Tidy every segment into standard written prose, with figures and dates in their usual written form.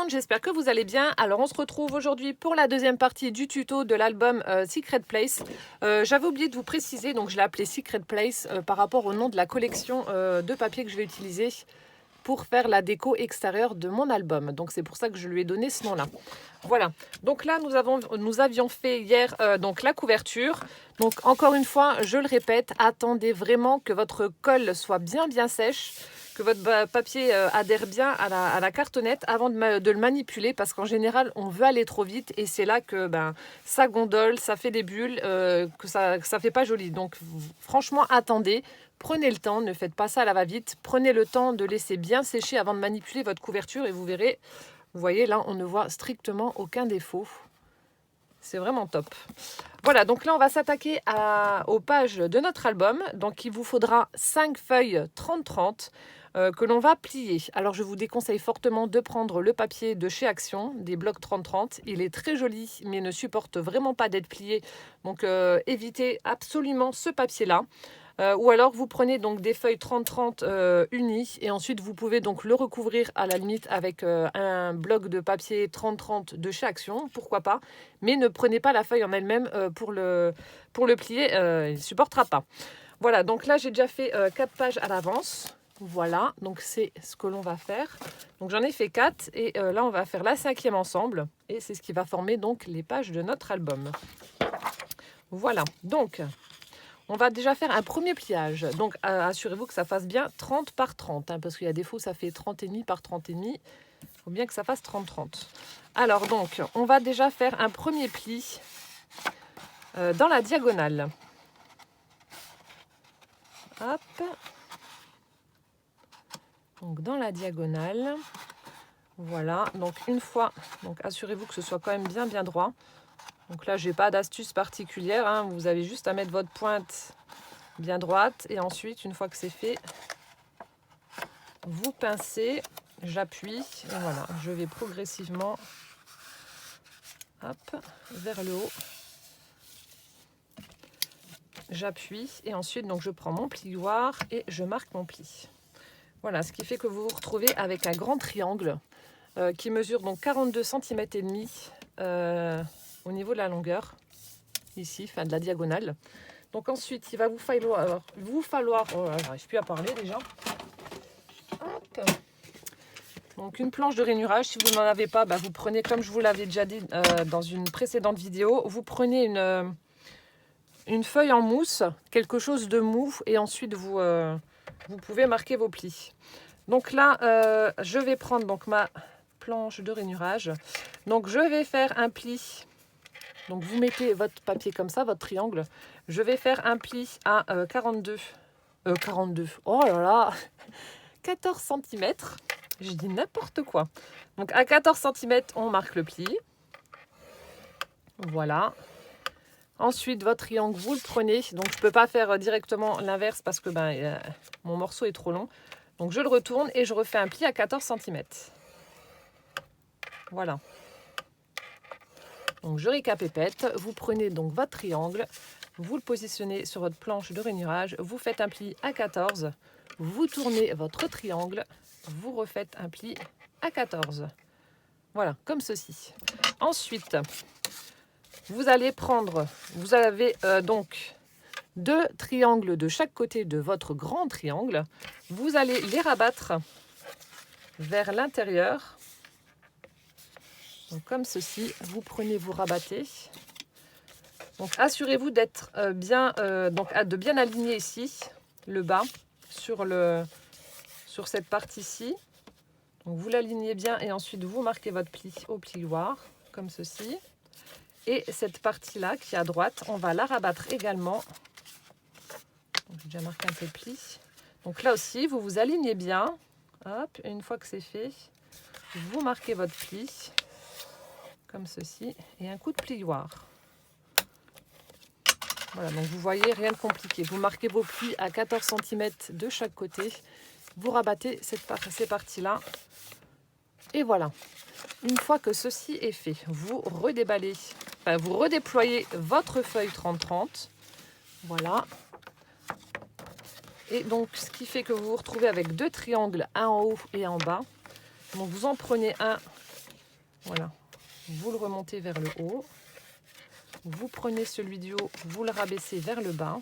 monde, j'espère que vous allez bien. Alors on se retrouve aujourd'hui pour la deuxième partie du tuto de l'album Secret Place. J'avais oublié de vous préciser, donc je l'ai appelé Secret Place par rapport au nom de la collection de papier que je vais utiliser pour faire la déco extérieure de mon album. Donc c'est pour ça que je lui ai donné ce nom-là. Voilà, donc là nous avions fait hier donc la couverture. Donc encore une fois, je le répète, attendez vraiment que votre colle soit bien sèche, que votre papier adhère bien à la cartonnette avant de le manipuler, parce qu'en général on veut aller trop vite et c'est là que ça gondole, ça fait des bulles, que ça fait pas joli. Donc franchement attendez, prenez le temps, ne faites pas ça à la va-vite, prenez le temps de laisser bien sécher avant de manipuler votre couverture et vous verrez, vous voyez là on ne voit strictement aucun défaut. C'est vraiment top. Voilà, donc là on va s'attaquer aux pages de notre album. Donc il vous faudra 5 feuilles 30-30 que l'on va plier. Alors je vous déconseille fortement de prendre le papier de chez Action, des blocs 30-30. Il est très joli mais ne supporte vraiment pas d'être plié. Donc évitez absolument ce papier-là. Ou alors vous prenez donc des feuilles 30-30 unies et ensuite vous pouvez donc le recouvrir à la limite avec un bloc de papier 30-30 de chez Action, pourquoi pas, mais ne prenez pas la feuille en elle-même pour le plier, il ne supportera pas. Voilà, donc là j'ai déjà fait 4 pages à l'avance. Voilà, donc c'est ce que l'on va faire. Donc j'en ai fait 4 et là on va faire la 5e ensemble et c'est ce qui va former donc les pages de notre album. Voilà, donc on va déjà faire un premier pliage. Donc assurez-vous que ça fasse bien 30 par 30, hein, parce qu'il y a des fois ça fait 30,5 par 30,5. Il faut bien que ça fasse 30-30. Alors donc, on va déjà faire un premier pli dans la diagonale. Hop. Donc dans la diagonale. Voilà. Donc une fois, donc assurez-vous que ce soit quand même bien droit. Donc là, je n'ai pas d'astuce particulière, hein. Vous avez juste à mettre votre pointe bien droite. Et ensuite, une fois que c'est fait, vous pincez, j'appuie. Et voilà, je vais progressivement vers le haut. J'appuie et ensuite donc je prends mon plioir et je marque mon pli. Voilà, ce qui fait que vous vous retrouvez avec un grand triangle qui mesure donc 42 cm et demi au niveau de la longueur, ici, enfin de la diagonale. Donc ensuite, il va vous falloir oh là, j'arrive plus à parler déjà. Hop. Donc une planche de rainurage, si vous n'en avez pas, vous prenez, comme je vous l'avais déjà dit dans une précédente vidéo, vous prenez une feuille en mousse, quelque chose de mou, et ensuite vous pouvez marquer vos plis. Donc là, je vais prendre donc ma planche de rainurage. Donc je vais faire un pli. Donc vous mettez votre papier comme ça, votre triangle. Je vais faire un pli à 42. Oh là là 14 cm. Je dis n'importe quoi. Donc à 14 cm, on marque le pli. Voilà. Ensuite, votre triangle, vous le prenez. Donc, je ne peux pas faire directement l'inverse parce que mon morceau est trop long. Donc, je le retourne et je refais un pli à 14 cm. Voilà. Donc, je récapépète. Vous prenez donc votre triangle. Vous le positionnez sur votre planche de rainurage. Vous faites un pli à 14. Vous tournez votre triangle. Vous refaites un pli à 14. Voilà, comme ceci. Ensuite, vous allez prendre, vous avez donc 2 triangles de chaque côté de votre grand triangle. Vous allez les rabattre vers l'intérieur. Donc comme ceci, vous prenez, vous rabattez. Donc assurez-vous d'être de bien aligner ici, le bas, sur cette partie-ci. Donc vous l'alignez bien et ensuite vous marquez votre pli au plioir, comme ceci. Et cette partie-là qui est à droite, on va la rabattre également. J'ai déjà marqué un peu de pli. Donc là aussi, vous vous alignez bien. Hop, et une fois que c'est fait, vous marquez votre pli, comme ceci, et un coup de plioir. Voilà, donc vous voyez, rien de compliqué. Vous marquez vos plis à 14 cm de chaque côté. Vous rabattez ces parties-là. Et voilà. Une fois que ceci est fait, vous redéballez, vous redéployez votre feuille 30-30. Voilà. Et donc, ce qui fait que vous vous retrouvez avec 2 triangles, un en haut et un en bas. Donc, vous en prenez un Voilà, vous le remontez vers le haut. Vous prenez celui du haut, vous le rabaissez vers le bas.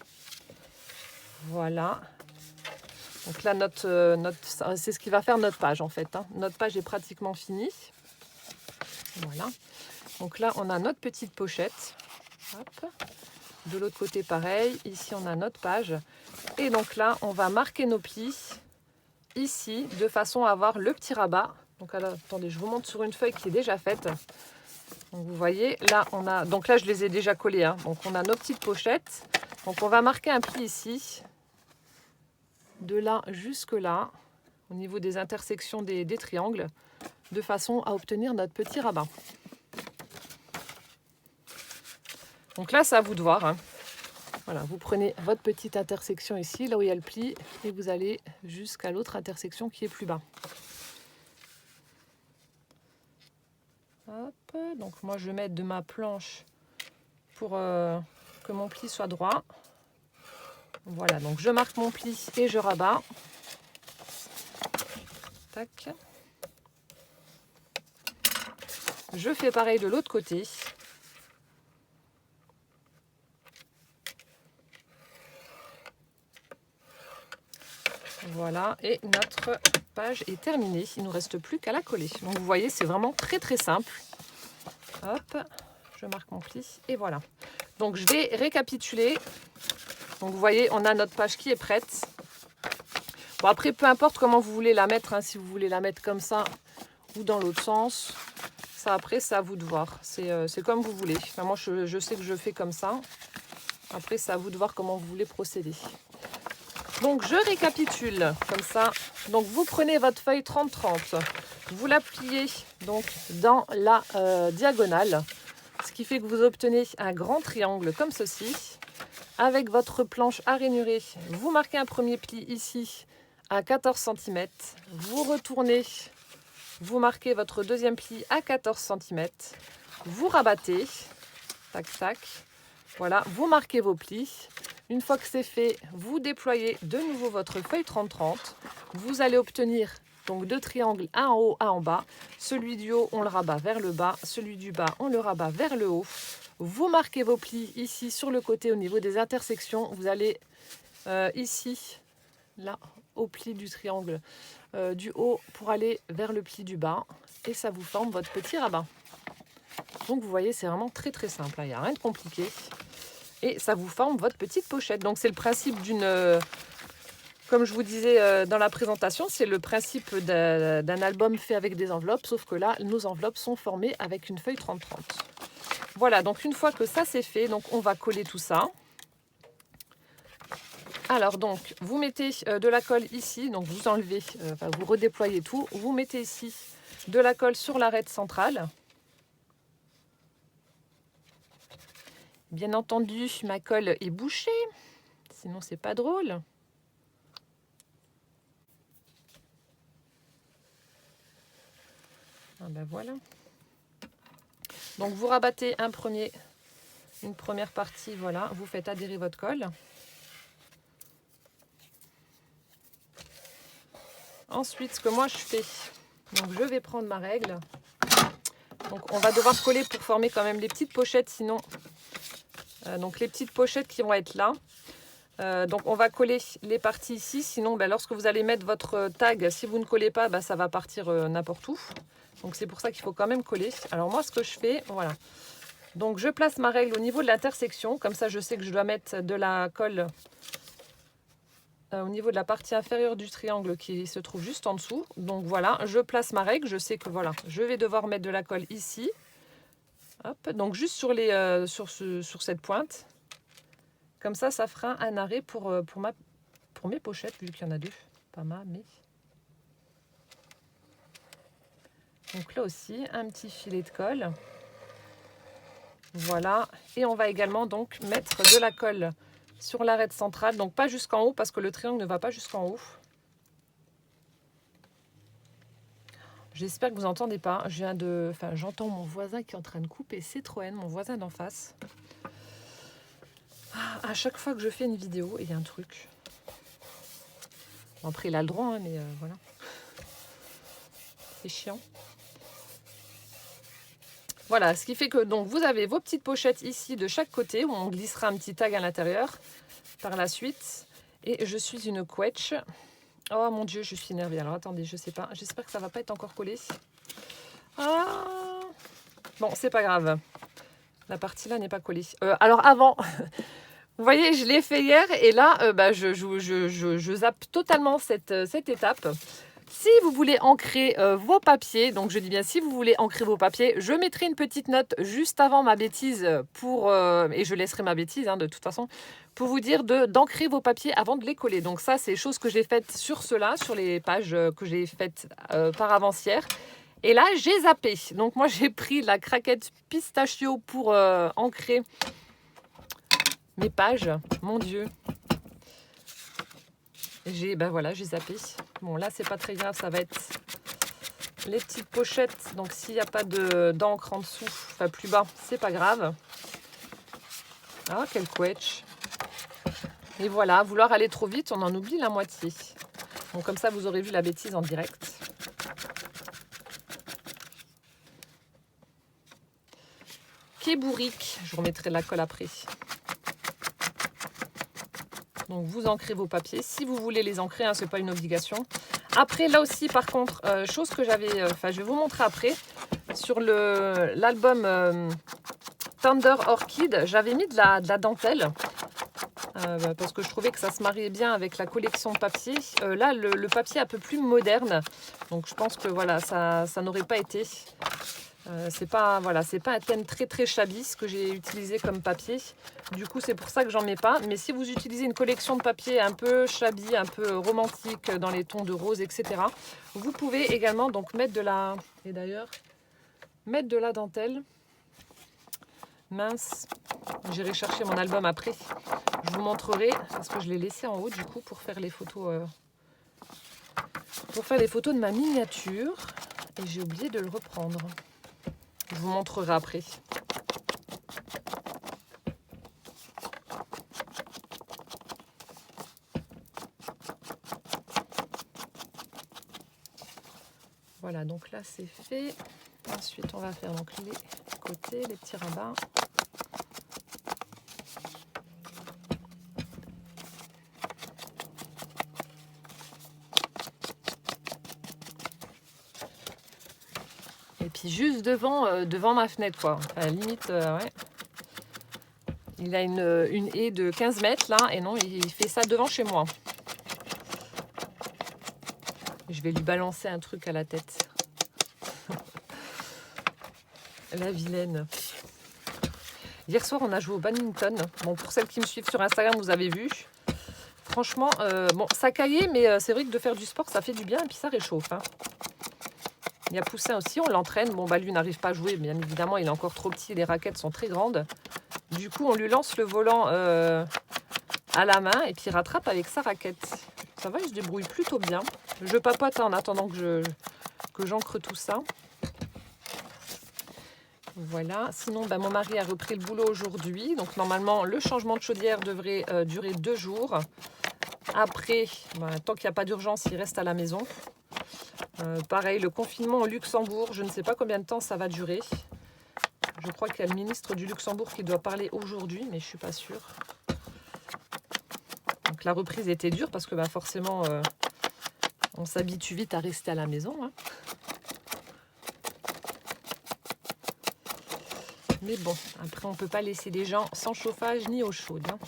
Voilà. Donc là, c'est ce qui va faire notre page en fait. Hein. Notre page est pratiquement finie. Voilà. Donc là, on a notre petite pochette. Hop. De l'autre côté, pareil. Ici, on a notre page. Et donc là, on va marquer nos plis ici, de façon à avoir le petit rabat. Donc alors, attendez, je vous montre sur une feuille qui est déjà faite. Donc vous voyez, là, on a... Donc là, je les ai déjà collés. Hein. Donc on a nos petites pochettes. Donc on va marquer un pli ici. De là jusque là, au niveau des intersections des triangles, de façon à obtenir notre petit rabat. Donc là, c'est à vous de voir. Hein. Voilà, vous prenez votre petite intersection ici, là où il y a le pli, et vous allez jusqu'à l'autre intersection qui est plus bas. Hop, donc moi, je vais mettre de ma planche pour que mon pli soit droit. Voilà, donc je marque mon pli et je rabats. Tac. Je fais pareil de l'autre côté. Voilà, et notre page est terminée. Il ne nous reste plus qu'à la coller. Donc vous voyez, c'est vraiment très très simple. Hop, je marque mon pli et voilà. Donc je vais récapituler. Donc vous voyez, on a notre page qui est prête. Bon après, peu importe comment vous voulez la mettre, hein, si vous voulez la mettre comme ça ou dans l'autre sens. Ça après, c'est à vous de voir. C'est comme vous voulez. Enfin, moi, je sais que je fais comme ça. Après, c'est à vous de voir comment vous voulez procéder. Donc, je récapitule comme ça. Donc, vous prenez votre feuille 30-30. Vous la pliez donc dans la diagonale. Ce qui fait que vous obtenez un grand triangle comme ceci. Avec votre planche à rainurer, vous marquez un premier pli ici à 14 cm. Vous retournez, vous marquez votre deuxième pli à 14 cm. Vous rabattez. Tac, tac. Voilà, vous marquez vos plis. Une fois que c'est fait, vous déployez de nouveau votre feuille 30-30. Vous allez obtenir donc deux triangles, un en haut, un en bas. Celui du haut, on le rabat vers le bas. Celui du bas, on le rabat vers le haut. Vous marquez vos plis ici sur le côté au niveau des intersections. Vous allez ici, là, au pli du triangle du haut pour aller vers le pli du bas. Et ça vous forme votre petit rabat. Donc vous voyez, c'est vraiment très très simple. Il n'y a rien de compliqué. Et ça vous forme votre petite pochette. Donc c'est le principe d'une... comme je vous disais dans la présentation, c'est le principe d'un album fait avec des enveloppes. Sauf que là, nos enveloppes sont formées avec une feuille 30-30. Voilà, donc une fois que ça c'est fait, donc on va coller tout ça. Alors donc, vous mettez de la colle ici, donc vous enlevez, vous redéployez tout. Vous mettez ici de la colle sur l'arête centrale. Bien entendu, ma colle est bouchée, sinon c'est pas drôle. Ah ben voilà. Donc vous rabattez une première partie, voilà, vous faites adhérer votre colle. Ensuite, ce que moi je fais, donc je vais prendre ma règle. Donc on va devoir coller pour former quand même les petites pochettes, sinon, donc les petites pochettes qui vont être là. Donc on va coller les parties ici, sinon lorsque vous allez mettre votre tag, si vous ne collez pas, ça va partir n'importe où. Donc c'est pour ça qu'il faut quand même coller. Alors moi ce que je fais, voilà. Donc je place ma règle au niveau de l'intersection, comme ça je sais que je dois mettre de la colle au niveau de la partie inférieure du triangle qui se trouve juste en dessous. Donc voilà, je place ma règle, je sais que voilà, je vais devoir mettre de la colle ici. Hop, donc juste sur, sur cette pointe. Comme ça, ça fera un arrêt pour mes pochettes, vu qu'il y en a deux. Pas mal, mais... Donc là aussi, un petit filet de colle. Voilà. Et on va également donc mettre de la colle sur l'arête centrale. Donc pas jusqu'en haut, parce que le triangle ne va pas jusqu'en haut. J'espère que vous n'entendez pas. J'entends mon voisin qui est en train de couper Citroën, mon voisin d'en face. À chaque fois que je fais une vidéo, il y a un truc. Bon, après, il a le droit, hein, mais voilà. C'est chiant. Voilà, ce qui fait que donc vous avez vos petites pochettes ici de chaque côté où on glissera un petit tag à l'intérieur par la suite. Et je suis une quetch. Oh mon dieu, je suis énervée. Alors attendez, je sais pas. J'espère que ça va pas être encore collé. Ah bon, c'est pas grave. La partie là n'est pas collée. Alors avant, vous voyez, je l'ai fait hier et là, je zappe totalement cette étape. Si vous voulez ancrer vos papiers, donc je dis bien si vous voulez ancrer vos papiers, je mettrai une petite note juste avant ma bêtise et je laisserai ma bêtise de toute façon, pour vous dire d'ancrer vos papiers avant de les coller. Donc ça, c'est chose que j'ai faite sur ceux-là, sur les pages que j'ai faites par avance hier. Et là, j'ai zappé. Donc moi, j'ai pris la craquette pistachio pour ancrer mes pages. Mon Dieu. J'ai zappé. Bon, là, c'est pas très grave, ça va être les petites pochettes. Donc, s'il n'y a pas d'encre en dessous, enfin plus bas, c'est pas grave. Ah, quel quetch. Et voilà, vouloir aller trop vite, on en oublie la moitié. Donc, comme ça, vous aurez vu la bêtise en direct. Quai bourrique, je remettrai la colle après. Donc vous ancrez vos papiers si vous voulez les ancrer, ce n'est pas une obligation. Après là aussi par contre, chose que j'avais, je vais vous montrer après, sur l'album Thunder Orchid, j'avais mis de la dentelle parce que je trouvais que ça se mariait bien avec la collection papier. Là le papier est un peu plus moderne, donc je pense que voilà, ça n'aurait pas été. C'est pas un thème très très shabby ce que j'ai utilisé comme papier. Du coup, c'est pour ça que j'en mets pas. Mais si vous utilisez une collection de papier un peu shabby, un peu romantique dans les tons de rose, etc., vous pouvez également donc mettre de la dentelle. Mince, j'irai chercher mon album après. Je vous montrerai parce que je l'ai laissé en haut du coup pour faire les photos. De ma miniature et j'ai oublié de le reprendre. Je vous montrerai après. Voilà, donc là c'est fait. Ensuite on va faire donc les côtés, les petits rabats. Et puis juste devant ma fenêtre quoi. Enfin, limite, ouais. Il a une haie de 15 mètres là et non, il fait ça devant chez moi. Je vais lui balancer un truc à la tête. La vilaine. Hier soir, on a joué au badminton. Bon, pour celles qui me suivent sur Instagram, vous avez vu. Franchement, bon, ça caillait, mais c'est vrai que de faire du sport, ça fait du bien et puis ça réchauffe. Hein. Il y a Poussin aussi, on l'entraîne. Bon, bah lui n'arrive pas à jouer, bien évidemment, il est encore trop petit, les raquettes sont très grandes. Du coup, on lui lance le volant à la main et puis il rattrape avec sa raquette. Ça va, il se débrouille plutôt bien. Je papote en attendant que j'encre tout ça. Voilà, sinon mon mari a repris le boulot aujourd'hui. Donc normalement, le changement de chaudière devrait durer 2 jours. Après, tant qu'il n'y a pas d'urgence, il reste à la maison. Pareil, le confinement au Luxembourg, je ne sais pas combien de temps ça va durer. Je crois qu'il y a le ministre du Luxembourg qui doit parler aujourd'hui, mais je ne suis pas sûre. Donc la reprise était dure parce que forcément, on s'habitue vite à rester à la maison. Hein. Mais bon, après, on ne peut pas laisser les gens sans chauffage ni eau chaude. Hein.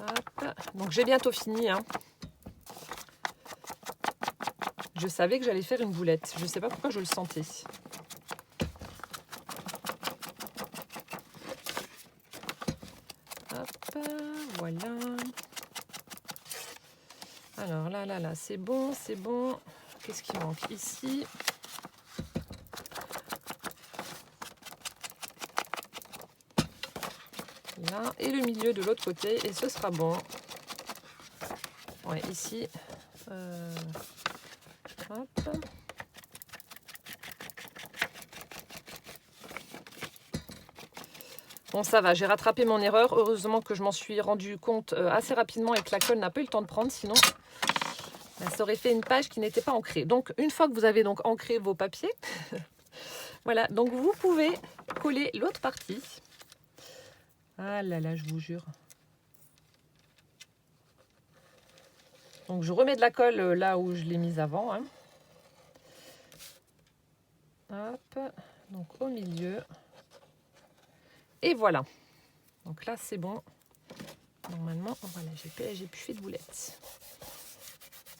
Hop. Donc j'ai bientôt fini. Hein. Je savais que j'allais faire une boulette. Je ne sais pas pourquoi je le sentais. Hop, voilà. Alors là, c'est bon, c'est bon. Qu'est-ce qui manque ici? Là, et le milieu de l'autre côté, et ce sera bon. Ouais, ici. Hop. Bon, ça va, j'ai rattrapé mon erreur. Heureusement que je m'en suis rendu compte assez rapidement et que la colle n'a pas eu le temps de prendre. Sinon, Ça aurait fait une page qui n'était pas ancrée. Donc, une fois que vous avez donc ancré vos papiers, voilà, donc vous pouvez coller l'autre partie. Ah là là, je vous jure. Donc, je remets de la colle là où je l'ai mise avant. Hein. Hop, donc au milieu. Et voilà. Donc là, c'est bon. Normalement, voilà, j'ai plus fait de boulettes.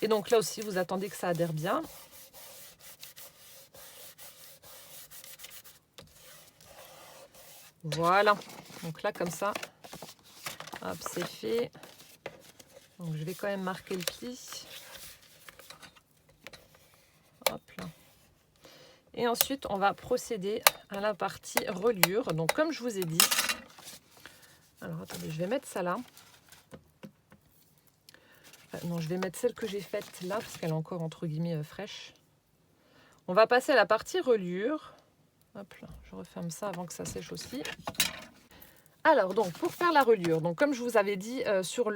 Et donc là aussi, vous attendez que ça adhère bien. Voilà. Donc là, comme ça, hop, c'est fait. Donc je vais quand même marquer le pli. Hop là. Et ensuite, on va procéder à la partie reliure. Donc comme je vous ai dit, alors attendez, je vais mettre ça là. Non, je vais mettre celle que j'ai faite là, parce qu'elle est encore entre guillemets fraîche. On va passer à la partie reliure. Hop là, je referme ça avant que ça sèche aussi. Alors, donc, pour faire la reliure, donc comme je vous avais dit sur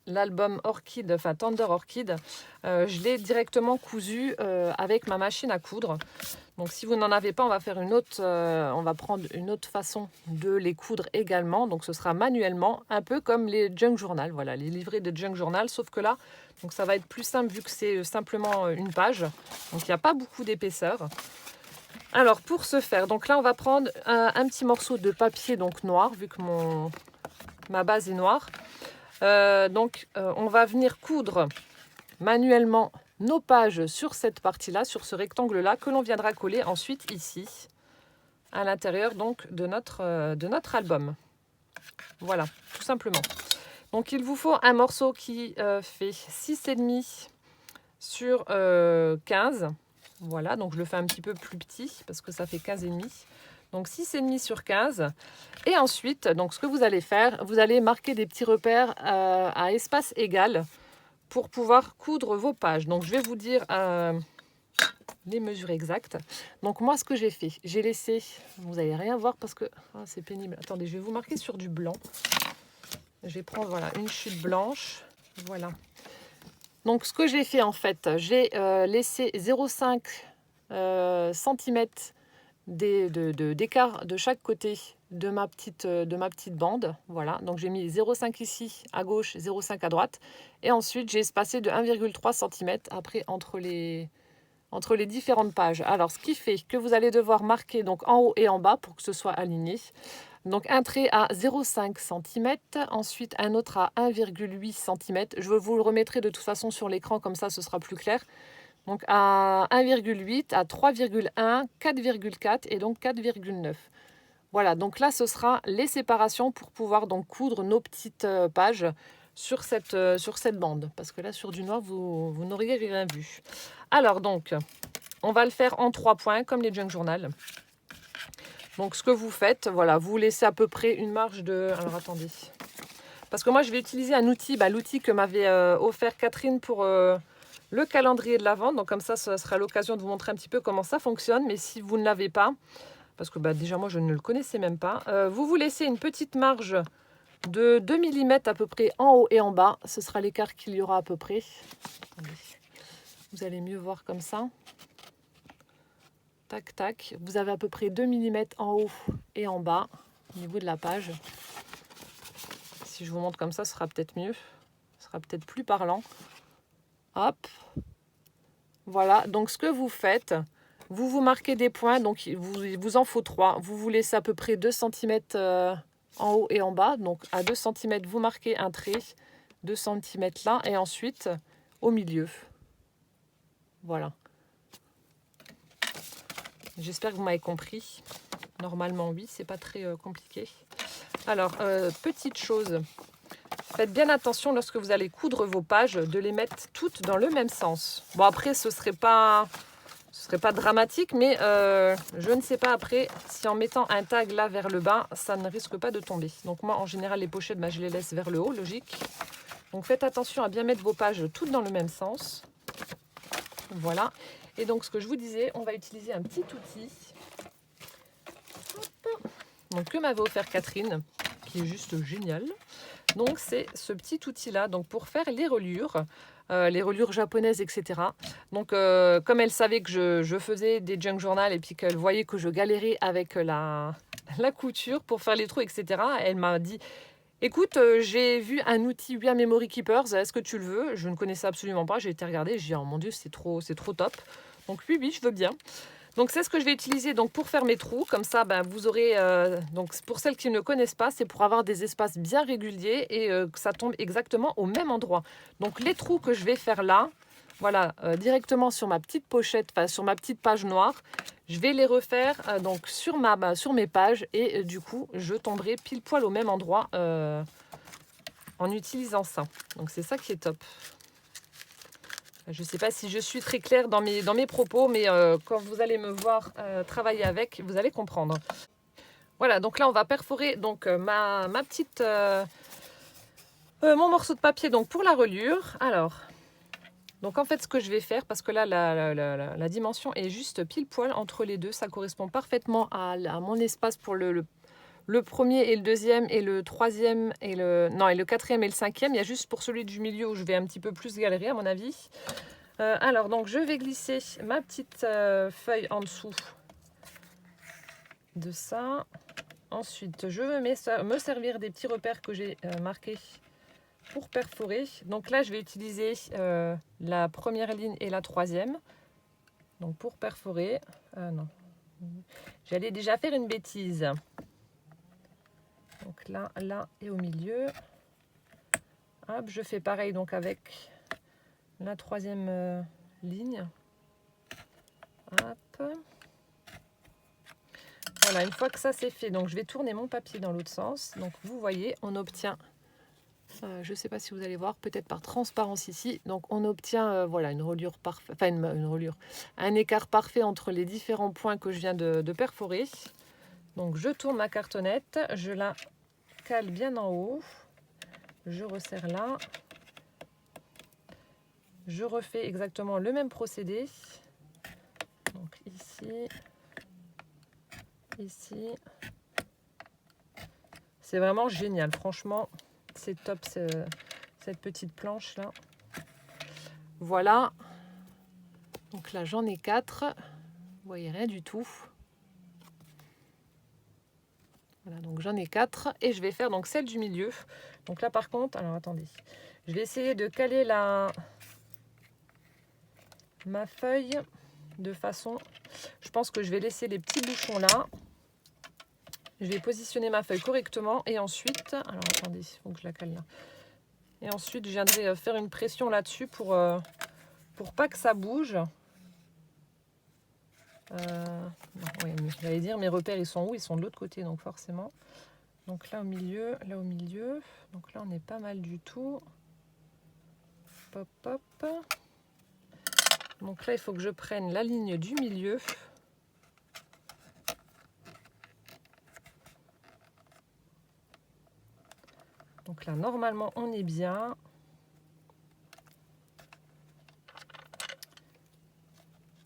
l'album Orchid, enfin Tender Orchid, je l'ai directement cousu avec ma machine à coudre. Donc si vous n'en avez pas, on va faire on va prendre une autre façon de les coudre également. Donc ce sera manuellement, un peu comme les Junk Journal, voilà, les livrets de Junk Journal, sauf que là, donc ça va être plus simple vu que c'est simplement une page. Donc il n'y a pas beaucoup d'épaisseur. Alors pour ce faire, donc là on va prendre un petit morceau de papier donc noir, vu que ma base est noire. On va venir coudre manuellement nos pages sur cette partie-là, sur ce rectangle-là, que l'on viendra coller ensuite ici, à l'intérieur donc de notre album. Voilà, tout simplement. Donc il vous faut un morceau qui fait 6,5 sur 15. Voilà, donc je le fais un petit peu plus petit parce que ça fait 15,5. Donc 6,5 sur 15. Et ensuite, donc ce que vous allez faire, vous allez marquer des petits repères à espace égal pour pouvoir coudre vos pages. Donc je vais vous dire les mesures exactes. Donc moi ce que j'ai fait, j'ai laissé, vous n'allez rien voir parce que c'est pénible. Attendez, je vais vous marquer sur du blanc. Je vais prendre voilà, une chute blanche. Voilà. Donc ce que j'ai fait en fait, j'ai laissé 0,5 cm d'écart de chaque côté de ma petite bande. Voilà, donc j'ai mis 0,5 ici à gauche, 0,5 à droite. Et ensuite, j'ai espacé de 1,3 cm après entre les différentes pages. Alors, ce qui fait que vous allez devoir marquer donc en haut et en bas pour que ce soit aligné. Donc, un trait à 0,5 cm, ensuite un autre à 1,8 cm. Je vous le remettrai de toute façon sur l'écran, comme ça, ce sera plus clair. Donc à 1,8, à 3,1, 4,4 et donc 4,9. Voilà, donc là, ce sera les séparations pour pouvoir donc coudre nos petites pages sur cette bande. Parce que là, sur du noir, vous n'auriez rien vu. Alors donc, on va le faire en 3 points, comme les Junk Journal. Donc ce que vous faites, voilà, vous laissez à peu près une marge de... Alors attendez. Parce que moi, je vais utiliser un outil, l'outil que m'avait offert Catherine pour... le calendrier de l'Avent, donc comme ça sera l'occasion de vous montrer un petit peu comment ça fonctionne. Mais si vous ne l'avez pas, parce que déjà moi je ne le connaissais même pas, vous laissez une petite marge de 2 mm à peu près en haut et en bas. Ce sera l'écart qu'il y aura à peu près. Vous allez mieux voir comme ça. Tac, tac. Vous avez à peu près 2 mm en haut et en bas au niveau de la page. Si je vous montre comme ça, ce sera peut-être mieux. Ce sera peut-être plus parlant. Hop, voilà, donc ce que vous faites, vous marquez des points, donc il vous en faut 3. Vous laissez à peu près 2 cm en haut et en bas. Donc à 2 cm, vous marquez un trait, 2 cm là, et ensuite au milieu. Voilà. J'espère que vous m'avez compris. Normalement, oui, c'est pas très compliqué. Alors, petite chose. Faites bien attention lorsque vous allez coudre vos pages de les mettre toutes dans le même sens. Bon, après, ce serait pas dramatique, mais je ne sais pas après si en mettant un tag là vers le bas, ça ne risque pas de tomber. Donc moi, en général, les pochettes, je les laisse vers le haut, logique. Donc faites attention à bien mettre vos pages toutes dans le même sens. Voilà. Et donc, ce que je vous disais, on va utiliser un petit outil. Hop. Donc, que m'avait offert Catherine, qui est juste génial. Donc c'est ce petit outil là, donc pour faire les reliures. les reliures japonaises, etc. Donc, comme elle savait que je faisais des junk journal et puis qu'elle voyait que je galérais avec la couture pour faire les trous, etc., elle m'a dit: écoute, j'ai vu un outil We Are Memory Keepers, est-ce que tu le veux? Je ne connaissais absolument pas, j'ai été regarder, j'ai dit: oh mon Dieu, c'est trop top. Donc oui, je veux bien. Donc c'est ce que je vais utiliser donc pour faire mes trous. Comme ça, ben, vous aurez... donc pour celles qui ne connaissent pas, c'est pour avoir des espaces bien réguliers et que ça tombe exactement au même endroit. Donc les trous que je vais faire là, voilà, directement sur ma petite pochette, enfin sur ma petite page noire, je vais les refaire donc sur mes pages et du coup, je tomberai pile poil au même endroit en utilisant ça. Donc c'est ça qui est top. Je ne sais pas si je suis très claire dans mes propos, mais quand vous allez me voir travailler avec, vous allez comprendre. Voilà, donc là, on va perforer donc, ma petite... mon morceau de papier donc pour la reliure. Alors, donc en fait, ce que je vais faire, parce que là, la dimension est juste pile poil entre les deux. Ça correspond parfaitement à mon espace pour le premier et le deuxième et le troisième et le quatrième et le cinquième. Il y a juste pour celui du milieu où je vais un petit peu plus galérer à mon avis. Alors donc je vais glisser ma petite feuille en dessous de ça. Ensuite je vais me servir des petits repères que j'ai marqués pour perforer. Donc là je vais utiliser la première ligne et la troisième. Donc pour perforer, non, j'allais déjà faire une bêtise. Donc là et au milieu. Hop, je fais pareil donc avec la troisième ligne. Hop. Voilà, une fois que ça c'est fait, donc je vais tourner mon papier dans l'autre sens. Donc vous voyez, on obtient, je ne sais pas si vous allez voir, peut-être par transparence ici. Donc on obtient voilà, une reliure parfaite, enfin une reliure, un écart parfait entre les différents points que je viens de perforer. Donc je tourne ma cartonnette, je la cale bien en haut, je resserre là. Je refais exactement le même procédé. Donc ici, ici. C'est vraiment génial, franchement, c'est top cette petite planche là. Voilà. Donc là j'en ai 4. Vous voyez rien du tout. Voilà, donc j'en ai 4 et je vais faire donc celle du milieu. Donc là par contre, alors attendez, je vais essayer de caler ma feuille de façon, je pense que je vais laisser les petits bouchons là. Je vais positionner ma feuille correctement et ensuite, alors attendez, il faut que je la cale là. Et ensuite, je viendrai faire une pression là-dessus pour pas que ça bouge. Non, oui, j'allais dire, mes repères, ils sont où? Ils sont de l'autre côté, donc forcément. Donc là au milieu, là au milieu. Donc là, on est pas mal du tout. Pop, pop. Donc là, il faut que je prenne la ligne du milieu. Donc là, normalement, on est bien.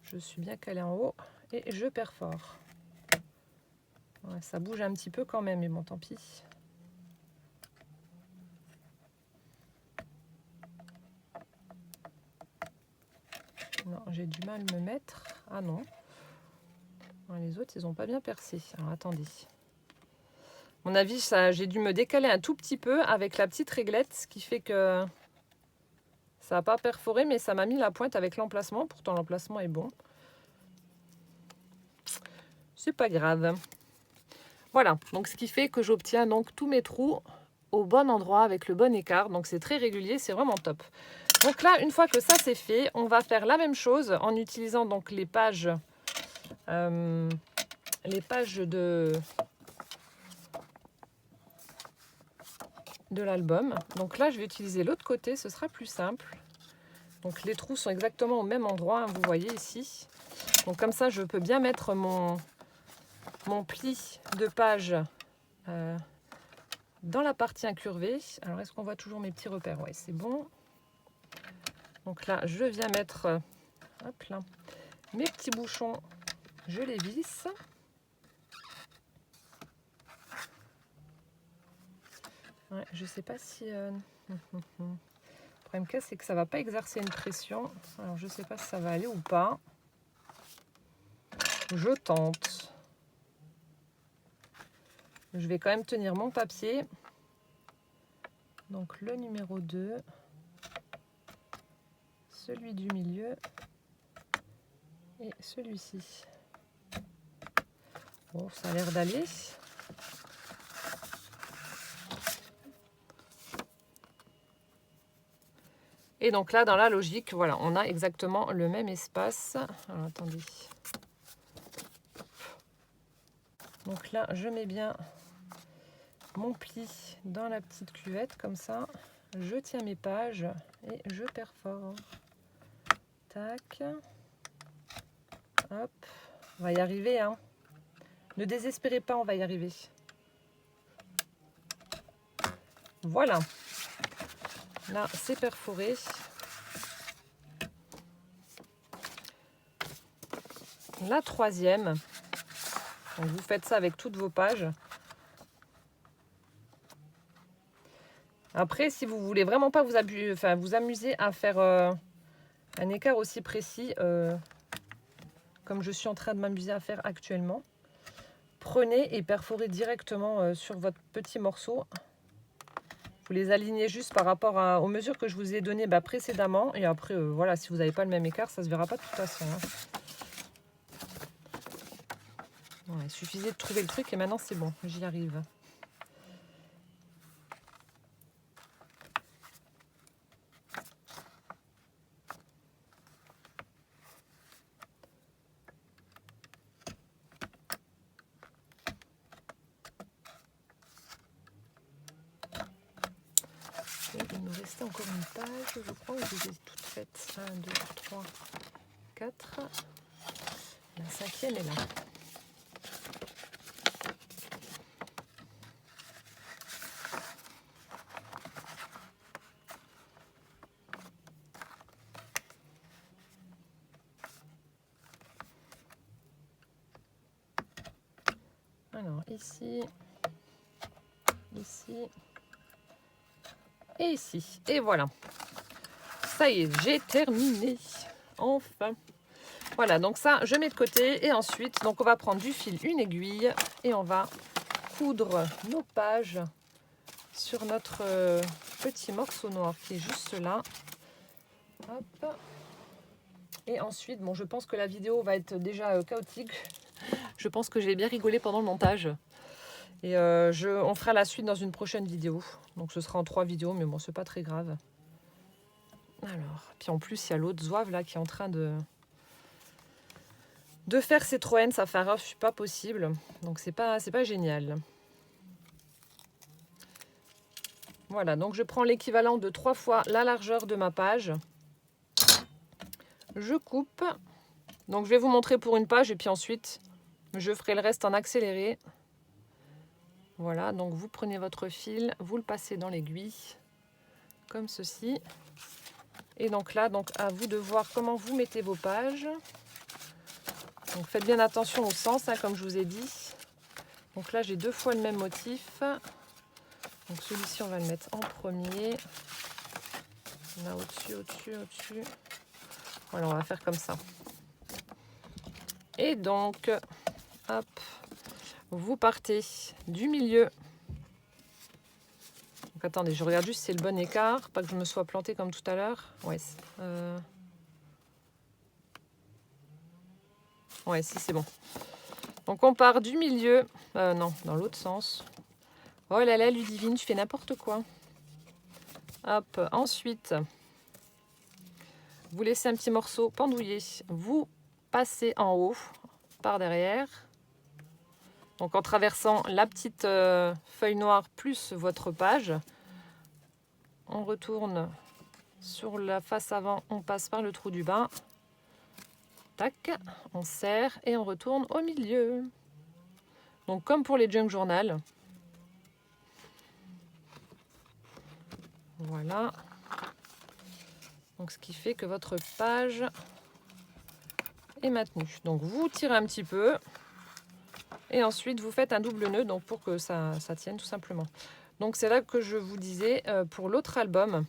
Je suis bien calée en haut et je perfore. Ouais, ça bouge un petit peu quand même, mais bon, tant pis. Non, j'ai du mal à me mettre. Ah non. Les autres, ils n'ont pas bien percé. Alors, attendez. À mon avis, j'ai dû me décaler un tout petit peu avec la petite réglette, ce qui fait que ça n'a pas perforé, mais ça m'a mis la pointe avec l'emplacement. Pourtant, l'emplacement est bon. C'est pas grave. Voilà, donc ce qui fait que j'obtiens donc tous mes trous au bon endroit avec le bon écart. Donc c'est très régulier, c'est vraiment top. Donc là, une fois que ça c'est fait, on va faire la même chose en utilisant donc les pages de l'album. Donc là, je vais utiliser l'autre côté, ce sera plus simple. Donc les trous sont exactement au même endroit, hein, vous voyez ici. Donc comme ça, je peux bien mettre mon pli de page dans la partie incurvée. Alors, est-ce qu'on voit toujours mes petits repères? Oui, c'est bon. Donc là, je viens mettre hop là, mes petits bouchons, je les visse. Ouais, je sais pas si... problème qu'il y a, c'est que ça ne va pas exercer une pression. Alors, je ne sais pas si ça va aller ou pas. Je tente. Je vais quand même tenir mon papier. Donc, le numéro 2. Celui du milieu. Et celui-ci. Bon, ça a l'air d'aller. Et donc là, dans la logique, voilà, on a exactement le même espace. Alors, attendez. Donc là, je mets bien mon pli dans la petite cuvette, comme ça. Je tiens mes pages et je perfore. Tac. Hop. On va y arriver, hein. Ne désespérez pas, on va y arriver. Voilà. Là, c'est perforé. La troisième. Donc, vous faites ça avec toutes vos pages. Après, si vous voulez vraiment pas vous amuser à faire un écart aussi précis, comme je suis en train de m'amuser à faire actuellement, prenez et perforez directement sur votre petit morceau. Vous les alignez juste par rapport aux mesures que je vous ai données précédemment. Et après, voilà, si vous n'avez pas le même écart, ça ne se verra pas de toute façon. Hein. Ouais, il suffisait de trouver le truc et maintenant c'est bon, j'y arrive. Il nous restait encore une page, je crois, je les ai toutes faites. 1, 2, 3, 4. La cinquième est là. Alors, ici, ici, et ici. Et voilà. Ça y est, j'ai terminé. Enfin. Voilà, donc ça, je mets de côté. Et ensuite, donc on va prendre du fil, une aiguille. Et on va coudre nos pages sur notre petit morceau noir qui est juste là. Hop. Et ensuite, bon, je pense que la vidéo va être déjà chaotique. Je pense que j'ai bien rigolé pendant le montage. Et on fera la suite dans une prochaine vidéo. Donc ce sera en 3 vidéos, mais bon, c'est pas très grave. Alors, puis en plus, il y a l'autre zouave là qui est en train de faire ses troènes. Ça fait un rush pas possible. Donc c'est pas génial. Voilà, donc je prends l'équivalent de 3 fois la largeur de ma page. Je coupe. Donc je vais vous montrer pour une page et puis ensuite je ferai le reste en accéléré. Voilà, donc vous prenez votre fil, vous le passez dans l'aiguille, comme ceci. Et donc là, à vous de voir comment vous mettez vos pages. Donc faites bien attention au sens, hein, comme je vous ai dit. Donc là, j'ai 2 fois le même motif. Donc celui-ci, on va le mettre en premier. Là, au-dessus, au-dessus, au-dessus. Voilà, on va faire comme ça. Et donc, hop, vous partez du milieu. Donc attendez, je regarde juste si c'est le bon écart, pas que je me sois plantée comme tout à l'heure. Ouais, ouais, si c'est bon. Donc on part du milieu, non, dans l'autre sens. Oh là là, Ludivine, tu fais n'importe quoi. Hop, ensuite, vous laissez un petit morceau pendouillé. Vous passez en haut, par derrière. Donc en traversant la petite feuille noire plus votre page. On retourne sur la face avant, on passe par le trou du bas. Tac, on serre et on retourne au milieu. Donc comme pour les junk journal. Voilà. Donc ce qui fait que votre page est maintenue. Donc vous tirez un petit peu et ensuite vous faites un double nœud donc pour que ça tienne tout simplement. Donc c'est là que je vous disais pour l'autre album.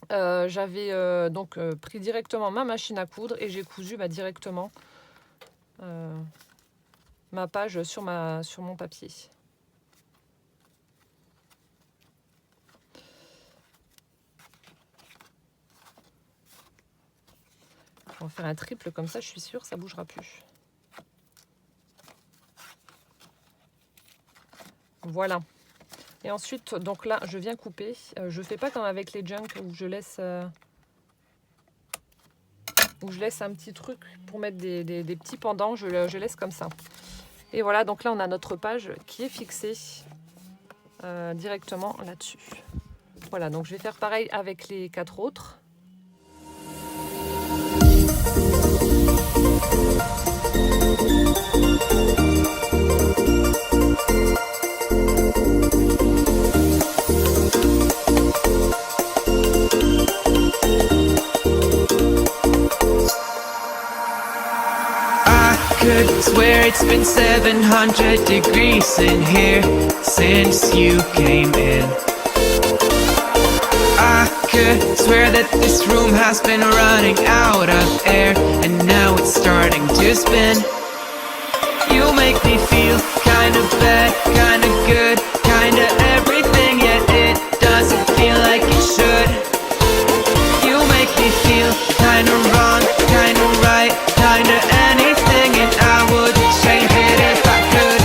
J'avais donc pris directement ma machine à coudre et j'ai cousu directement ma page sur mon papier. On va faire un triple comme ça, je suis sûre, ça bougera plus. Voilà. Et ensuite, donc là, je viens couper. Je fais pas comme avec les junk où je laisse un petit truc pour mettre des petits pendants. Je laisse comme ça. Et voilà, donc là, on a notre page qui est fixée directement là-dessus. Voilà, donc je vais faire pareil avec les 4 autres. Could swear it's been 700 degrees in here since you came in. I could swear that this room has been running out of air and now it's starting to spin. You make me feel kind of bad, kind of good, kind of everything, yet it doesn't feel like it should. You make me feel kind of wrong, kind of right, kind of anything, and I would change it if I could.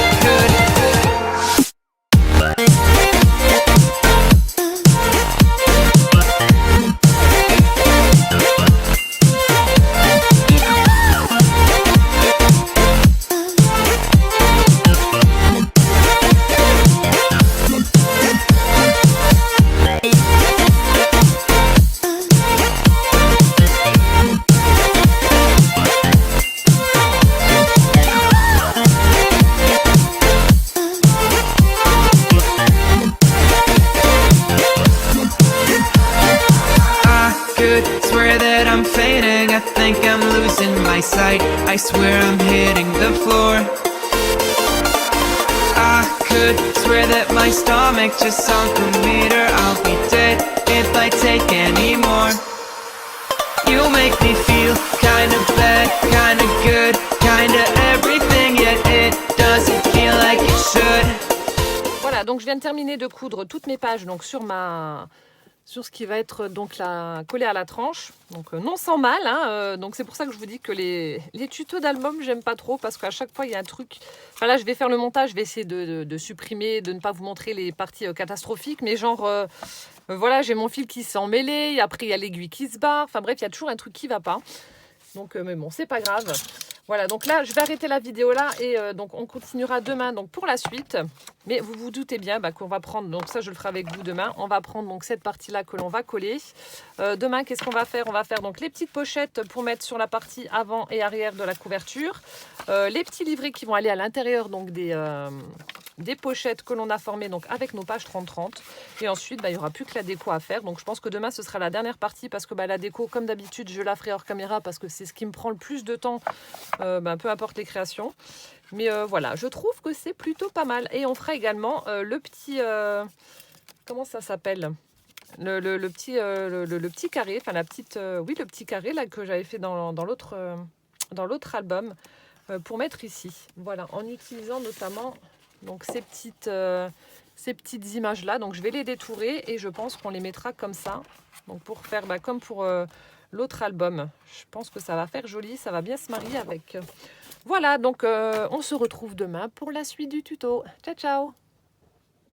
Swear that I'm fainting, I think I'm losing my sight, I swear I'm hitting the floor. I could swear that my stomach just sunk a meter, I'll be dead if I take any more. You make me feel kind of bad, kind of good, kind of everything, yet it doesn't feel like it should. Voilà, donc je viens de terminer de coudre toutes mes pages donc sur ce qui va être donc collé à la tranche, donc non sans mal, hein, donc c'est pour ça que je vous dis que les tutos d'album j'aime pas trop parce qu'à chaque fois il y a un truc, enfin là je vais faire le montage, je vais essayer de supprimer, de ne pas vous montrer les parties catastrophiques, mais genre voilà, j'ai mon fil qui s'est emmêlé, et après il y a l'aiguille qui se barre, enfin bref il y a toujours un truc qui va pas, donc mais bon c'est pas grave. Voilà, donc là, je vais arrêter la vidéo là et donc on continuera demain donc pour la suite. Mais vous vous doutez bien qu'on va prendre, donc ça je le ferai avec vous demain, on va prendre donc cette partie-là que l'on va coller. Demain, qu'est-ce qu'on va faire? On va faire donc les petites pochettes pour mettre sur la partie avant et arrière de la couverture. Les petits livrets qui vont aller à l'intérieur donc des pochettes que l'on a formées donc avec nos pages 30-30. Et ensuite, il n'y aura plus que la déco à faire. Donc je pense que demain, ce sera la dernière partie parce que la déco, comme d'habitude, je la ferai hors caméra parce que c'est ce qui me prend le plus de temps, peu importe les créations. Mais voilà, je trouve que c'est plutôt pas mal. Et on fera également le petit... comment ça s'appelle? Le petit carré, enfin la petite... oui, le petit carré là que j'avais fait dans l'autre album pour mettre ici. Voilà, en utilisant notamment... Donc ces petites images là, donc je vais les détourer et je pense qu'on les mettra comme ça, donc pour faire comme pour l'autre album. Je pense que ça va faire joli, ça va bien se marier avec. Voilà, donc on se retrouve demain pour la suite du tuto. Ciao ciao.